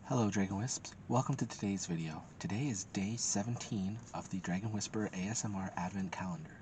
Hello Dragon Wisps, welcome to today's video. Today is day 17 of the Dragon Whisper ASMR Advent Calendar.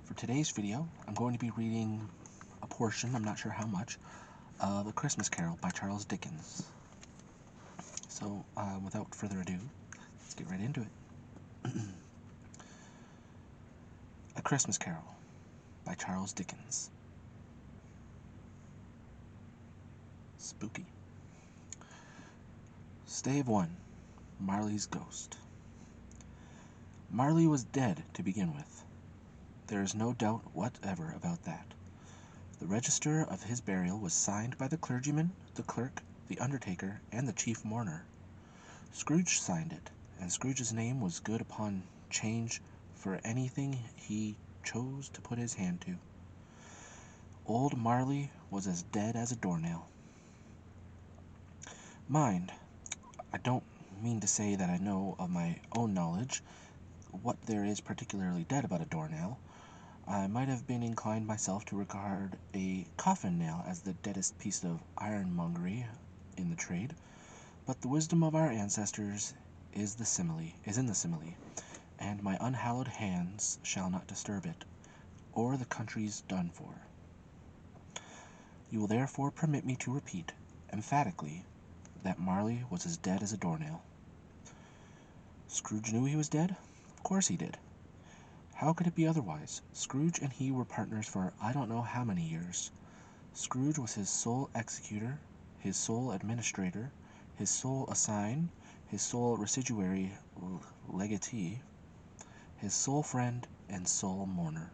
For today's video, I'm going to be reading a portion, I'm not sure how much, of A Christmas Carol by Charles Dickens. So, without further ado, let's get right into it. A Christmas Carol by Charles Dickens. Spooky. Stave 1. Marley's Ghost. Marley was dead to begin with. There is no doubt whatever about that. The register of his burial was signed by the clergyman, the clerk, the undertaker, and the chief mourner. Scrooge signed it, and Scrooge's name was good upon change for anything he chose to put his hand to. Old Marley was as dead as a doornail. Mind, I don't mean to say that I know of my own knowledge what there is particularly dead about a doornail. I might have been inclined myself to regard a coffin nail as the deadest piece of ironmongery in the trade, but the wisdom of our ancestors is in the simile, and my unhallowed hands shall not disturb it, or the country's done for. You will therefore permit me to repeat, emphatically, that Marley was as dead as a doornail. Scrooge knew he was dead? Of course he did. How could it be otherwise? Scrooge and he were partners for I don't know how many years. Scrooge was his sole executor, his sole administrator, his sole assign, his sole residuary legatee, his sole friend and sole mourner.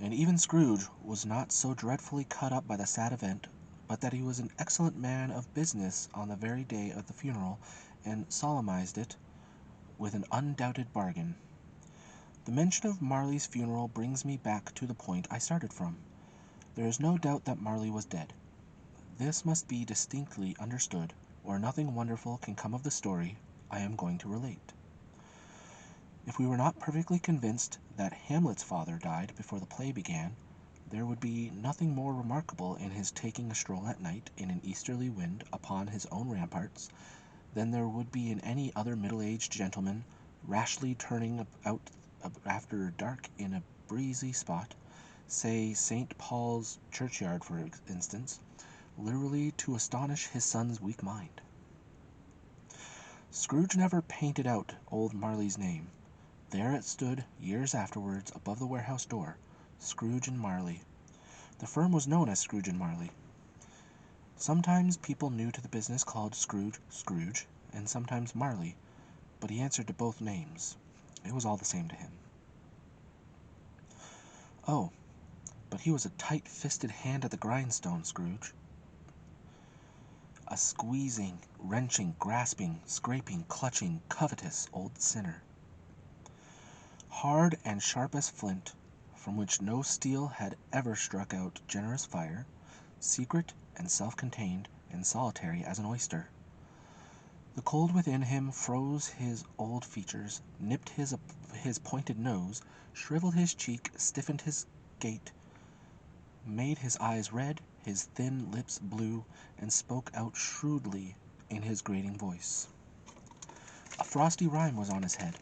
And even Scrooge was not so dreadfully cut up by the sad event, but that he was an excellent man of business on the very day of the funeral, and solemnized it with an undoubted bargain. The mention of Marley's funeral brings me back to the point I started from. There is no doubt that Marley was dead. This must be distinctly understood, or nothing wonderful can come of the story I am going to relate. If we were not perfectly convinced that Hamlet's father died before the play began, there would be nothing more remarkable in his taking a stroll at night in an easterly wind upon his own ramparts than there would be in any other middle-aged gentleman rashly turning out after dark in a breezy spot, say St. Paul's churchyard for instance, literally to astonish his son's weak mind. Scrooge never painted out old Marley's name. There it stood years afterwards above the warehouse door, Scrooge and Marley. The firm was known as Scrooge and Marley. Sometimes people new to the business called Scrooge Scrooge, and sometimes Marley, but he answered to both names. It was all the same to him. Oh, but he was a tight-fisted hand at the grindstone, Scrooge. A squeezing, wrenching, grasping, scraping, clutching, covetous old sinner. Hard and sharp as flint, from which no steel had ever struck out generous fire, secret and self-contained and solitary as an oyster. The cold within him froze his old features, nipped his pointed nose, shriveled his cheek, stiffened his gait, made his eyes red, his thin lips blue, and spoke out shrewdly in his grating voice. A frosty rime was on his head,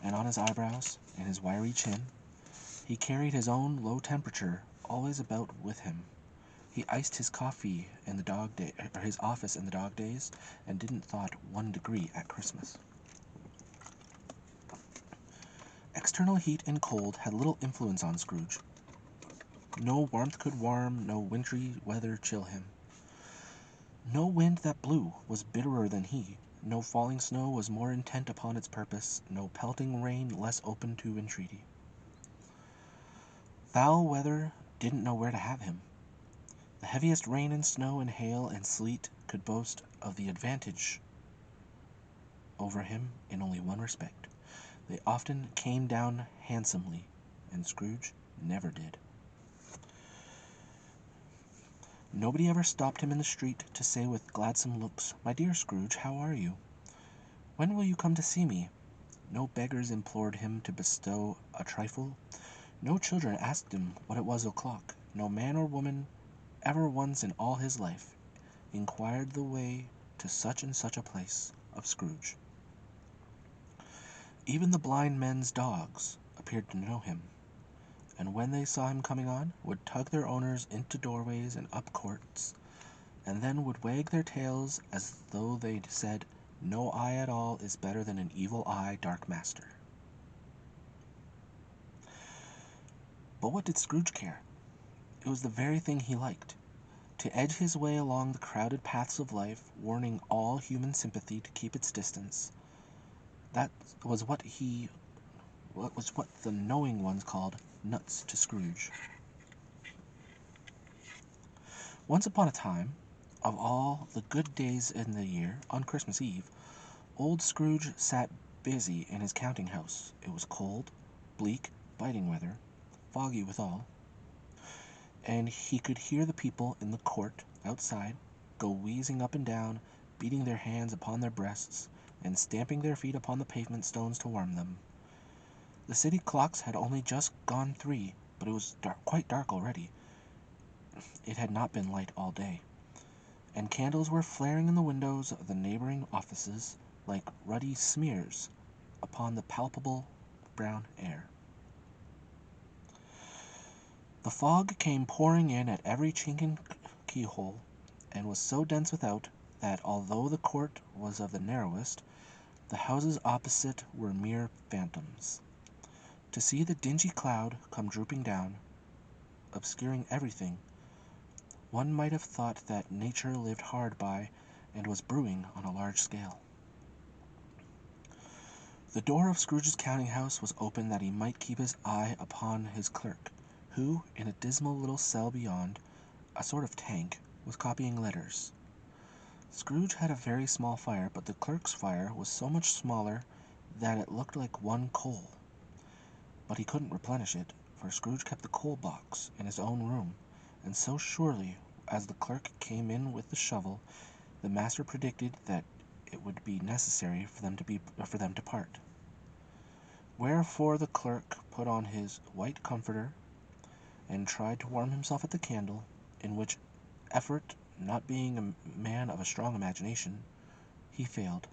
and on his eyebrows, and his wiry chin. He carried his own low temperature always about with him. He iced his coffee in his office in the dog days, and didn't thought 1 degree at Christmas. External heat and cold had little influence on Scrooge. No warmth could warm, no wintry weather chill him. No wind that blew was bitterer than he, no falling snow was more intent upon its purpose, no pelting rain less open to entreaty. Foul weather didn't know where to have him. The heaviest rain and snow and hail and sleet could boast of the advantage over him in only one respect. They often came down handsomely, and Scrooge never did. Nobody ever stopped him in the street to say with gladsome looks, "My dear Scrooge, how are you? When will you come to see me?" No beggars implored him to bestow a trifle. No children asked him what it was o'clock. No man or woman ever once in all his life inquired the way to such and such a place of Scrooge. Even the blind men's dogs appeared to know him, and when they saw him coming on, would tug their owners into doorways and up courts, and then would wag their tails as though they said, "No eye at all is better than an evil eye, dark master." But what did Scrooge care? It was the very thing he liked. To edge his way along the crowded paths of life, warning all human sympathy to keep its distance. That was what the knowing ones called nuts to Scrooge. Once upon a time, of all the good days in the year, on Christmas Eve, old Scrooge sat busy in his counting house. It was cold, bleak, biting weather, foggy withal, and he could hear the people in the court outside go wheezing up and down, beating their hands upon their breasts, and stamping their feet upon the pavement stones to warm them. The city clocks had only just gone 3, but it was quite dark already. It had not been light all day, and candles were flaring in the windows of the neighboring offices like ruddy smears upon the palpable brown air. The fog came pouring in at every chink and keyhole, and was so dense without that, although the court was of the narrowest, the houses opposite were mere phantoms. To see the dingy cloud come drooping down, obscuring everything, one might have thought that nature lived hard by and was brewing on a large scale. The door of Scrooge's counting house was open that he might keep his eye upon his clerk, who, in a dismal little cell beyond, a sort of tank, was copying letters. Scrooge had a very small fire, but the clerk's fire was so much smaller that it looked like one coal. But he couldn't replenish it, for Scrooge kept the coal box in his own room, and so surely as the clerk came in with the shovel, the master predicted that it would be necessary for them to part. Wherefore the clerk put on his white comforter and tried to warm himself at the candle, in which effort, not being a man of a strong imagination, he failed.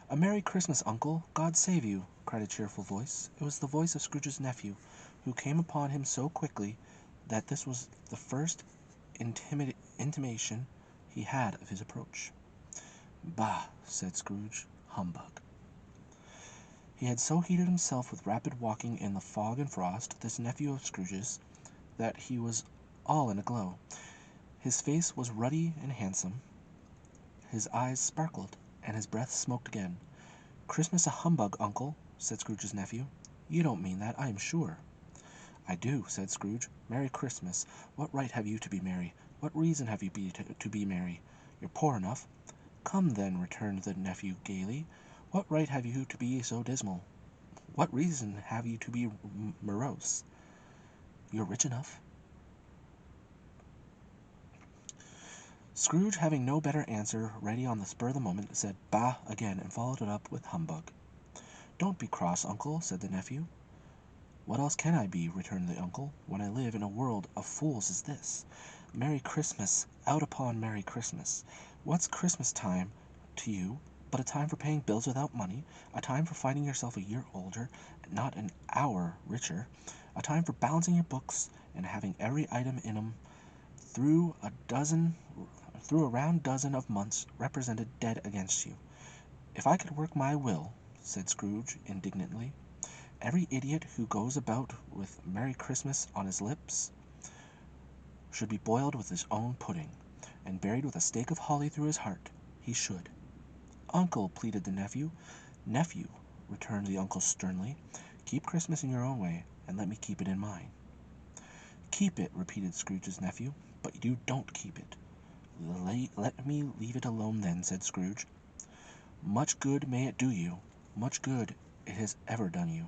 "A Merry Christmas, uncle! God save you!" cried a cheerful voice. It was the voice of Scrooge's nephew, who came upon him so quickly that this was the first intimation he had of his approach. "Bah!" said Scrooge. "Humbug!" He had so heated himself with rapid walking in the fog and frost, this nephew of Scrooge's, that he was all in a glow. His face was ruddy and handsome, his eyes sparkled, and his breath smoked again. "Christmas a humbug, uncle!" said Scrooge's nephew. "You don't mean that, I am sure." "I do," said Scrooge. "Merry Christmas! What right have you to be merry? What reason have you to be merry? You're poor enough." "Come, then," returned the nephew gaily, "what right have you to be so dismal? What reason have you to be morose? You're rich enough." Scrooge, having no better answer ready on the spur of the moment, said "Bah!" again, and followed it up with "Humbug!" "Don't be cross, uncle," said the nephew. "What else can I be," returned the uncle, "when I live in a world of fools as this? Merry Christmas! Out upon Merry Christmas! What's Christmas time to you but a time for paying bills without money, a time for finding yourself a year older, and not an hour richer, a time for balancing your books, and having every item in 'em through a round dozen of months represented dead against you? If I could work my will," said Scrooge indignantly, "every idiot who goes about with Merry Christmas on his lips should be boiled with his own pudding, and buried with a stake of holly through his heart. He should." "Uncle!" pleaded the nephew. "Nephew!" returned the uncle sternly, "keep Christmas in your own way, and let me keep it in mine." "Keep it!" repeated Scrooge's nephew. "But you don't keep it." "Let me leave it alone then," said Scrooge. "Much good may it do you. Much good it has ever done you."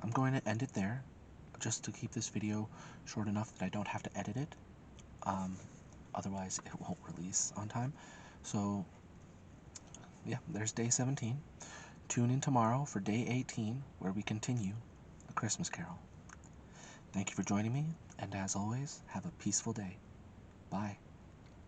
I'm going to end it there, just to keep this video short enough that I don't have to edit it. Otherwise, it won't release on time. So, yeah, there's day 17. Tune in tomorrow for day 18, where we continue the Christmas Carol. Thank you for joining me, and as always, have a peaceful day. Bye.